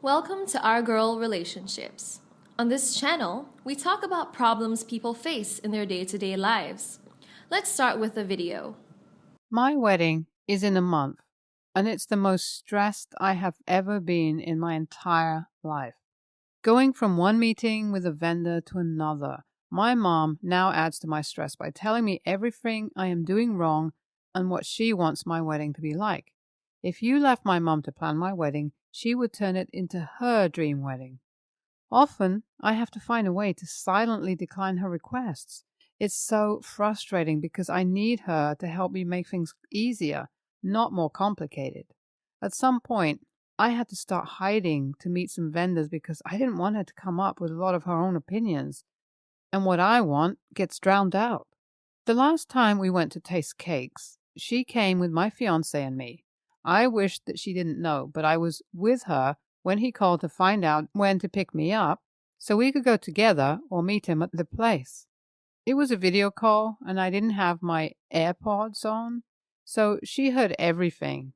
Welcome to Our Girl Relationships. On this channel, we talk about problems people face in their day-to-day lives. Let's start with a video. My wedding is in a month, and it's the most stressed I have ever been in my entire life. Going from one meeting with a vendor to another, my mom now adds to my stress by telling me everything I am doing wrong and what she wants my wedding to be like. If you left my mom to plan my wedding, she would turn it into her dream wedding. Often, I have to find a way to silently decline her requests. It's so frustrating because I need her to help me make things easier, not more complicated. At some point, I had to start hiding to meet some vendors because I didn't want her to come up with a lot of her own opinions, and what I want gets drowned out. The last time we went to taste cakes, she came with my fiancé and me. I wished that she didn't know, but I was with her when he called to find out when to pick me up so we could go together or meet him at the place. It was a video call and I didn't have my AirPods on, so she heard everything.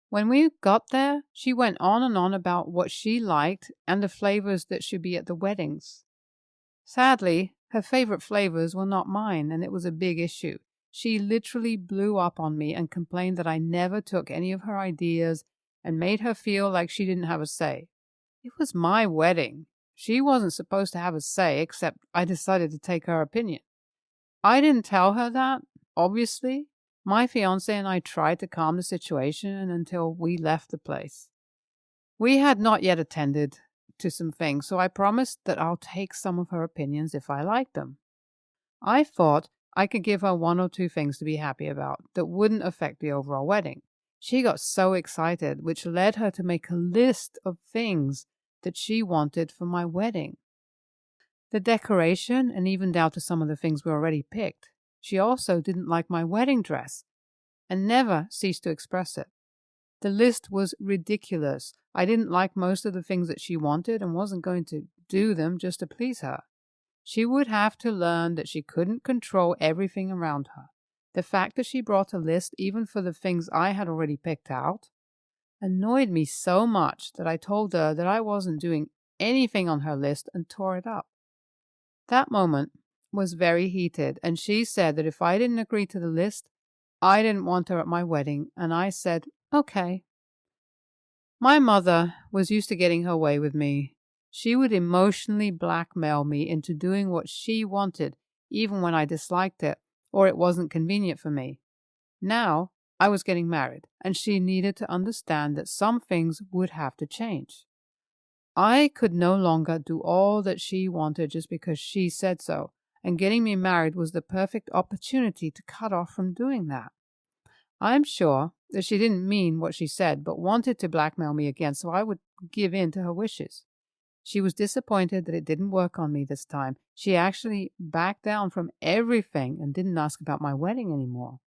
When we got there, she went on and on about what she liked and the flavors that should be at the weddings. Sadly, her favorite flavors were not mine, and it was a big issue. She literally blew up on me and complained that I never took any of her ideas and made her feel like she didn't have a say. It was my wedding. She wasn't supposed to have a say, except I decided to take her opinion. I didn't tell her that, obviously. My fiancé and I tried to calm the situation until we left the place. We had not yet attended to some things, so I promised that I'll take some of her opinions if I like them. I thought I could give her one or two things to be happy about that wouldn't affect the overall wedding. She got so excited, which led her to make a list of things that she wanted for my wedding. The decoration, and even down to some of the things we already picked. She also didn't like my wedding dress and never ceased to express it. The list was ridiculous. I didn't like most of the things that she wanted and wasn't going to do them just to please her. She would have to learn that she couldn't control everything around her. The fact that she brought a list even for the things I had already picked out annoyed me so much that I told her that I wasn't doing anything on her list and tore it up. That moment was very heated, and she said that if I didn't agree to the list, I didn't want her at my wedding, and I said, okay. My mother was used to getting her way with me. She would emotionally blackmail me into doing what she wanted, even when I disliked it or it wasn't convenient for me. Now, I was getting married, and she needed to understand that some things would have to change. I could no longer do all that she wanted just because she said so, and getting me married was the perfect opportunity to cut off from doing that. I'm sure that she didn't mean what she said, but wanted to blackmail me again so I would give in to her wishes. She was disappointed that it didn't work on me this time. She actually backed down from everything and didn't ask about my wedding anymore.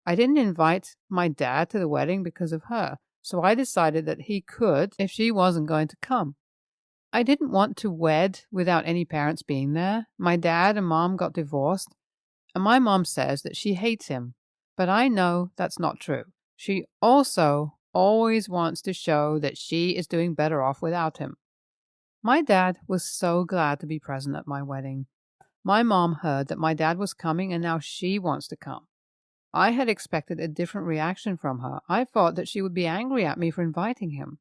I didn't invite my dad to the wedding because of her, so I decided that he could if she wasn't going to come. I didn't want to wed without any parents being there. My dad and mom got divorced, and my mom says that she hates him. But I know that's not true. She also always wants to show that she is doing better off without him. My dad was so glad to be present at my wedding. My mom heard that my dad was coming and now she wants to come. I had expected a different reaction from her. I thought that she would be angry at me for inviting him.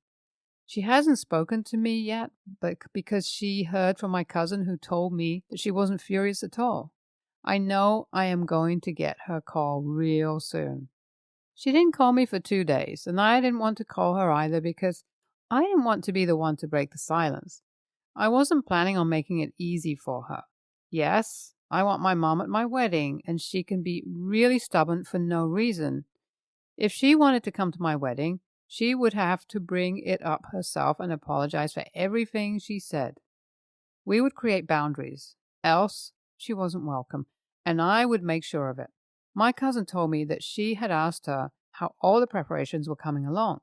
She hasn't spoken to me yet, but because she heard from my cousin who told me that she wasn't furious at all. I know I am going to get her call real soon. She didn't call me for 2 days, and I didn't want to call her either because I didn't want to be the one to break the silence. I wasn't planning on making it easy for her. Yes, I want my mom at my wedding, and she can be really stubborn for no reason. If she wanted to come to my wedding, she would have to bring it up herself and apologize for everything she said. We would create boundaries, else she wasn't welcome, and I would make sure of it. My cousin told me that she had asked her how all the preparations were coming along.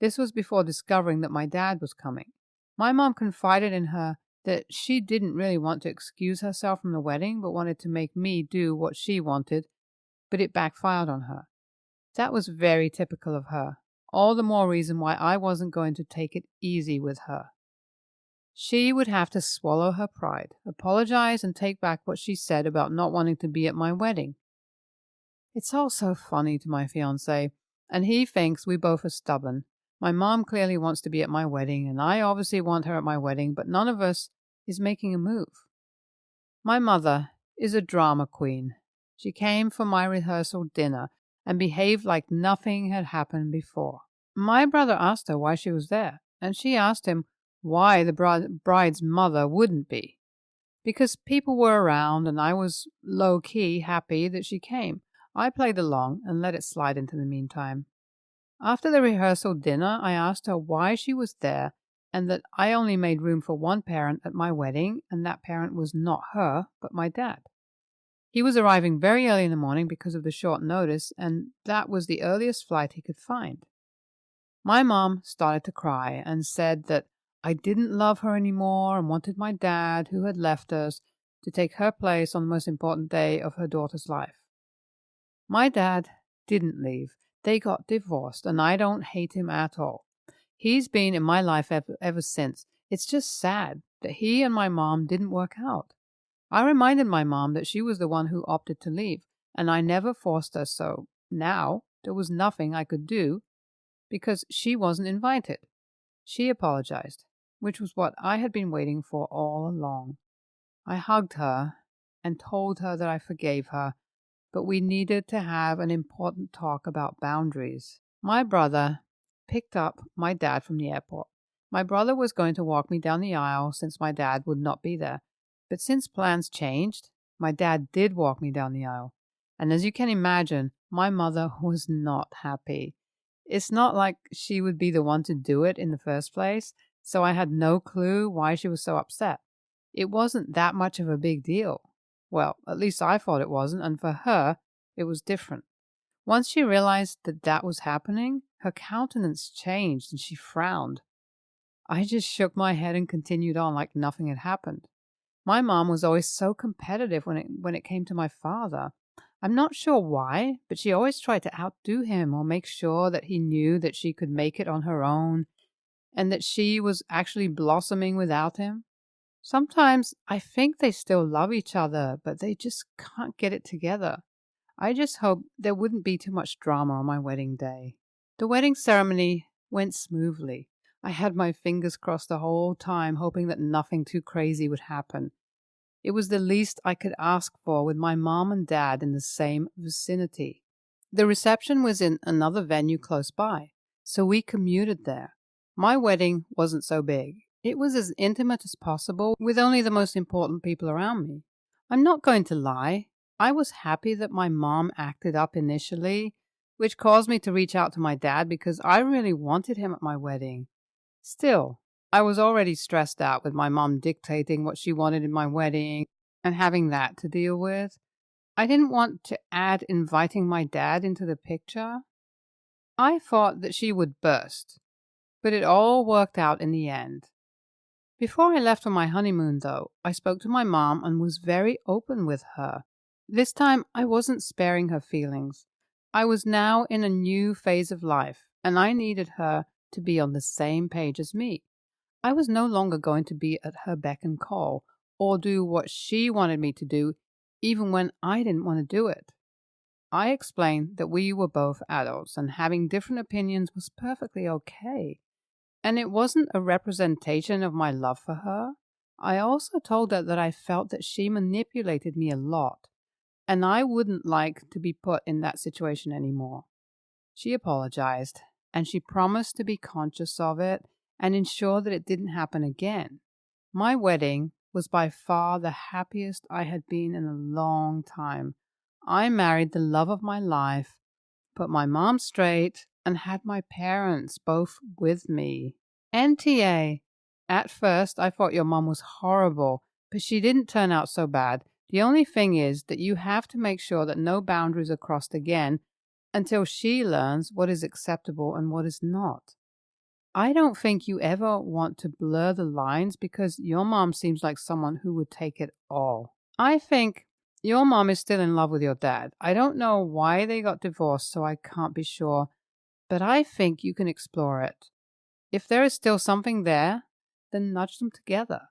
This was before discovering that my dad was coming. My mom confided in her that she didn't really want to excuse herself from the wedding, but wanted to make me do what she wanted, but it backfired on her. That was very typical of her. All the more reason why I wasn't going to take it easy with her. She would have to swallow her pride, apologize, and take back what she said about not wanting to be at my wedding. It's all so funny to my fiancé, and he thinks we both are stubborn. My mom clearly wants to be at my wedding, and I obviously want her at my wedding, but none of us is making a move. My mother is a drama queen. She came for my rehearsal dinner and behaved like nothing had happened before. My brother asked her why she was there, and she asked him why the bride's mother wouldn't be. Because people were around and I was low-key happy that she came. I played along and let it slide into the meantime. After the rehearsal dinner, I asked her why she was there and that I only made room for one parent at my wedding, and that parent was not her, but my dad. He was arriving very early in the morning because of the short notice, and that was the earliest flight he could find. My mom started to cry and said that I didn't love her anymore and wanted my dad, who had left us, to take her place on the most important day of her daughter's life. My dad didn't leave. They got divorced, and I don't hate him at all. He's been in my life ever since. It's just sad that he and my mom didn't work out. I reminded my mom that she was the one who opted to leave, and I never forced her, so now there was nothing I could do because she wasn't invited. She apologized, which was what I had been waiting for all along. I hugged her and told her that I forgave her, but we needed to have an important talk about boundaries. My brother picked up my dad from the airport. My brother was going to walk me down the aisle since my dad would not be there. But since plans changed, my dad did walk me down the aisle. And as you can imagine, my mother was not happy. It's not like she would be the one to do it in the first place, so I had no clue why she was so upset. It wasn't that much of a big deal. Well, at least I thought it wasn't, and for her, it was different. Once she realized that that was happening, her countenance changed and she frowned. I just shook my head and continued on like nothing had happened. My mom was always so competitive when it came to my father. I'm not sure why, but she always tried to outdo him or make sure that he knew that she could make it on her own and that she was actually blossoming without him. Sometimes I think they still love each other, but they just can't get it together. I just hope there wouldn't be too much drama on my wedding day. The wedding ceremony went smoothly. I had my fingers crossed the whole time, hoping that nothing too crazy would happen. It was the least I could ask for with my mom and dad in the same vicinity. The reception was in another venue close by, so we commuted there. My wedding wasn't so big. It was as intimate as possible, with only the most important people around me. I'm not going to lie. I was happy that my mom acted up initially, which caused me to reach out to my dad because I really wanted him at my wedding. Still, I was already stressed out with my mom dictating what she wanted in my wedding and having that to deal with. I didn't want to add inviting my dad into the picture. I thought that she would burst, but it all worked out in the end. Before I left on my honeymoon, though, I spoke to my mom and was very open with her. This time, I wasn't sparing her feelings. I was now in a new phase of life, and I needed her to be on the same page as me. I was no longer going to be at her beck and call, or do what she wanted me to do, even when I didn't want to do it. I explained that we were both adults, and having different opinions was perfectly okay. And it wasn't a representation of my love for her. I also told her that I felt that she manipulated me a lot, and I wouldn't like to be put in that situation anymore. She apologized, and she promised to be conscious of it and ensure that it didn't happen again. My wedding was by far the happiest I had been in a long time. I married the love of my life, put my mom straight, and had my parents both with me. NTA. At first, I thought your mom was horrible, but she didn't turn out so bad. The only thing is that you have to make sure that no boundaries are crossed again until she learns what is acceptable and what is not. I don't think you ever want to blur the lines because your mom seems like someone who would take it all. I think Your mom is still in love with your dad. I don't know why they got divorced, so I can't be sure, but I think you can explore it. If there is still something there, then nudge them together.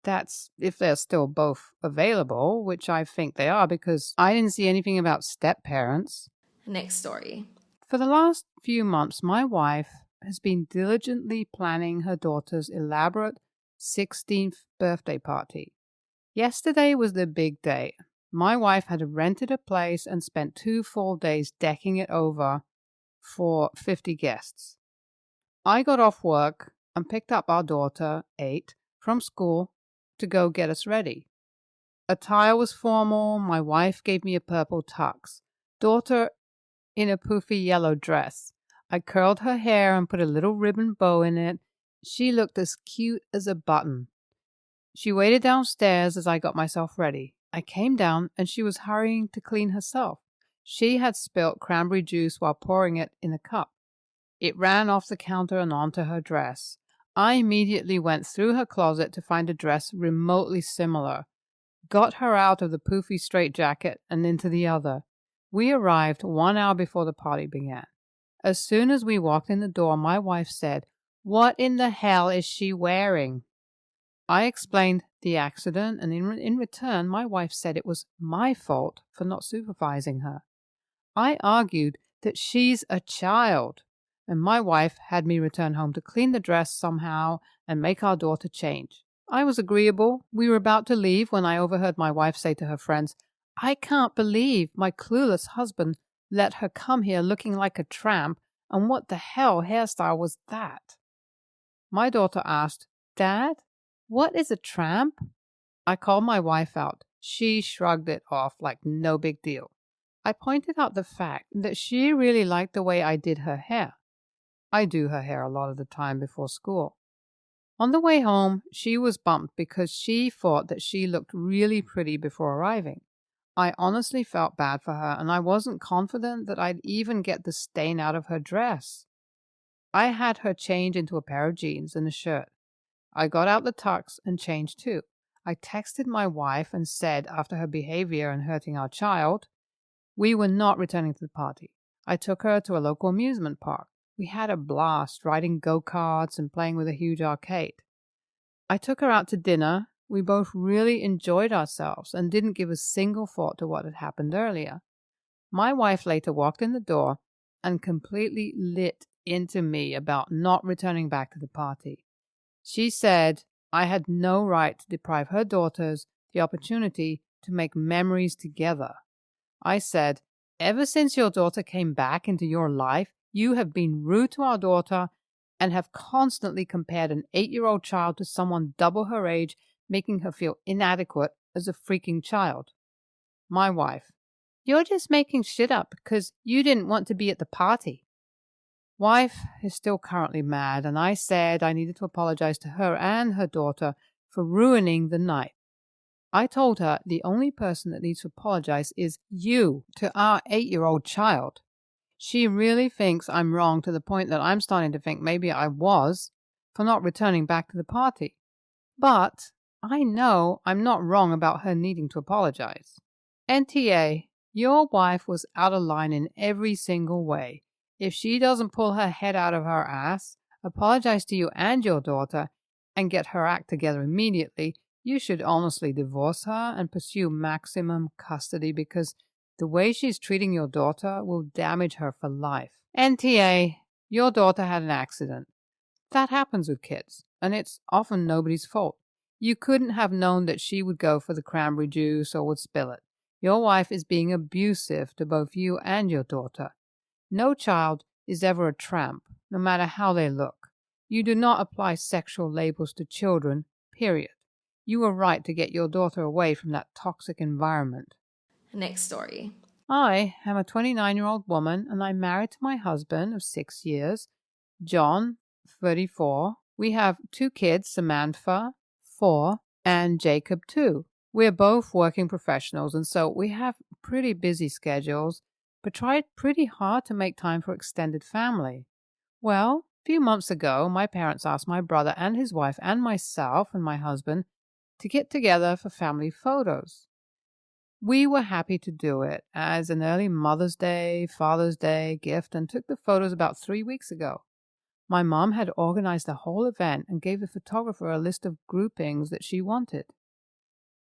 That's if they're still both available, which I think they are because I didn't see anything about step parents. Next story. For the last few months, my wife has been diligently planning her daughter's elaborate 16th birthday party. Yesterday was the big day. My wife had rented a place and spent 2 full days decking it over for 50 guests. I got off work and picked up our daughter, 8, from school to go get us ready. Attire was formal. My wife gave me a purple tux. Daughter in a poofy yellow dress. I curled her hair and put a little ribbon bow in it. She looked as cute as a button. She waited downstairs as I got myself ready. I came down and she was hurrying to clean herself. She had spilt cranberry juice while pouring it in a cup. It ran off the counter and onto her dress. I immediately went through her closet to find a dress remotely similar, got her out of the poofy straitjacket and into the other. We arrived 1 hour before the party began. As soon as we walked in the door, my wife said, "What in the hell is she wearing?" I explained the accident, and in return, my wife said it was my fault for not supervising her. I argued that she's a child, and my wife had me return home to clean the dress somehow and make our daughter change. I was agreeable. We were about to leave when I overheard my wife say to her friends, "I can't believe my clueless husband let her come here looking like a tramp, and what the hell hairstyle was that?" My daughter asked, "Dad, what is a tramp?" I called my wife out. She shrugged it off like no big deal. I pointed out the fact that she really liked the way I did her hair. I do her hair a lot of the time before school. On the way home, she was bummed because she thought that she looked really pretty before arriving. I honestly felt bad for her, and I wasn't confident that I'd even get the stain out of her dress. I had her change into a pair of jeans and a shirt. I got out the tux and changed too. I texted my wife and said, after her behavior and hurting our child, we were not returning to the party. I took her to a local amusement park. We had a blast riding go-karts and playing with a huge arcade. I took her out to dinner. We both really enjoyed ourselves and didn't give a single thought to what had happened earlier. My wife later walked in the door and completely lit into me about not returning back to the party. She said I had no right to deprive her daughters the opportunity to make memories together. I said, "Ever since your daughter came back into your life, you have been rude to our daughter and have constantly compared an 8-year-old child to someone double her age, making her feel inadequate as a freaking child." My wife, "You're just making shit up because you didn't want to be at the party." Wife is still currently mad, and I said I needed to apologize to her and her daughter for ruining the night. I told her the only person that needs to apologize is you to our 8-year-old child. She really thinks I'm wrong to the point that I'm starting to think maybe I was for not returning back to the party. But I know I'm not wrong about her needing to apologize. NTA, your wife was out of line in every single way. If she doesn't pull her head out of her ass, apologize to you and your daughter, and get her act together immediately, you should honestly divorce her and pursue maximum custody because the way she's treating your daughter will damage her for life. NTA, your daughter had an accident. That happens with kids, and it's often nobody's fault. You couldn't have known that she would go for the cranberry juice or would spill it. Your wife is being abusive to both you and your daughter. No child is ever a tramp, no matter how they look. You do not apply sexual labels to children, period. You were right to get your daughter away from that toxic environment. Next story. I am a 29-year-old woman, and I'm married to my husband of 6 years, John, 34. We have 2 kids, Samantha, 4, and Jacob, 2. We're both working professionals, and so we have pretty busy schedules, but tried pretty hard to make time for extended family. Well, a few months ago, my parents asked my brother and his wife and myself and my husband to get together for family photos. We were happy to do it as an early Mother's Day, Father's Day gift and took the photos about 3 weeks ago. My mom had organized the whole event and gave the photographer a list of groupings that she wanted.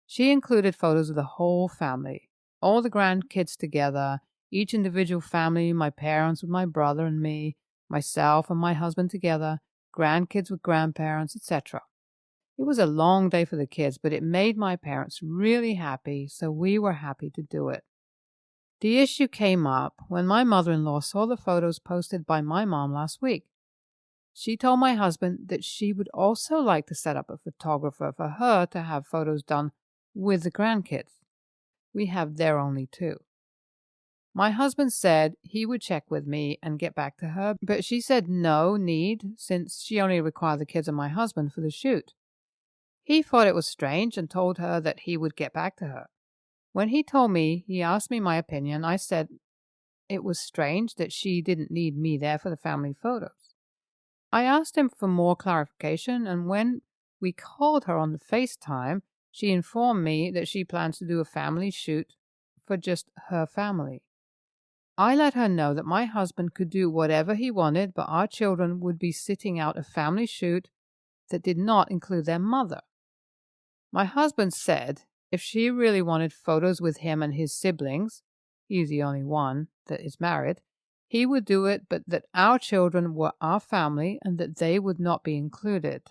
She included photos of the whole family, all the grandkids together, each individual family, my parents with my brother and me, myself and my husband together, grandkids with grandparents, etc. It was a long day for the kids, but it made my parents really happy, so we were happy to do it. The issue came up when my mother-in-law saw the photos posted by my mom last week. She told my husband that she would also like to set up a photographer for her to have photos done with the grandkids. We have their only 2. My husband said he would check with me and get back to her, but she said no need since she only required the kids and my husband for the shoot. He thought it was strange and told her that he would get back to her. When he told me, he asked me my opinion. I said it was strange that she didn't need me there for the family photos. I asked him for more clarification, and when we called her on the FaceTime, she informed me that she plans to do a family shoot for just her family. I let her know that my husband could do whatever he wanted, but our children would be sitting out a family shoot that did not include their mother. My husband said if she really wanted photos with him and his siblings, he's the only one that is married, he would do it, but that our children were our family and that they would not be included.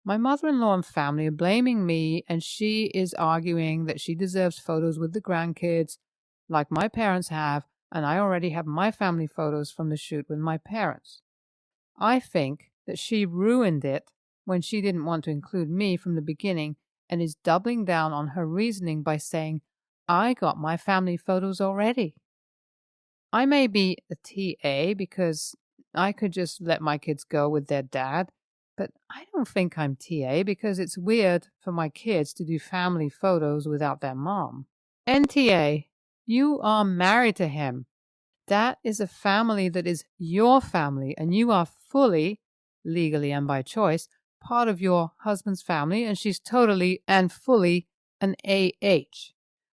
My mother-in-law and family are blaming me, and she is arguing that she deserves photos with the grandkids like my parents have, and I already have my family photos from the shoot with my parents. I think that she ruined it when she didn't want to include me from the beginning and is doubling down on her reasoning by saying, I got my family photos already. I may be a TA because I could just let my kids go with their dad, but I don't think I'm TA because it's weird for my kids to do family photos without their mom. NTA, you are married to him. That is a family that is your family, and you are fully, legally and by choice, part of your husband's family, and she's totally and fully an AH.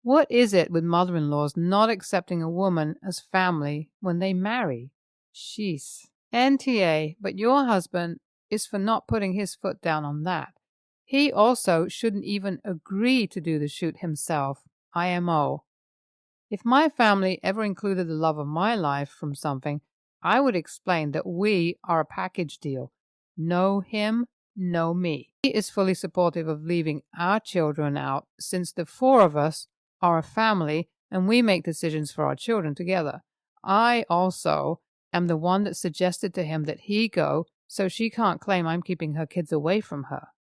What is it with mother-in-laws not accepting a woman as family when they marry? Sheesh. NTA, but your husband is for not putting his foot down on that. He also shouldn't even agree to do the shoot himself. IMO. If my family ever included the love of my life from something, I would explain that we are a package deal. No him, no me. He is fully supportive of leaving our children out since the 4 of us are a family and we make decisions for our children together. I also am the one that suggested to him that he go, so she can't claim I'm keeping her kids away from her.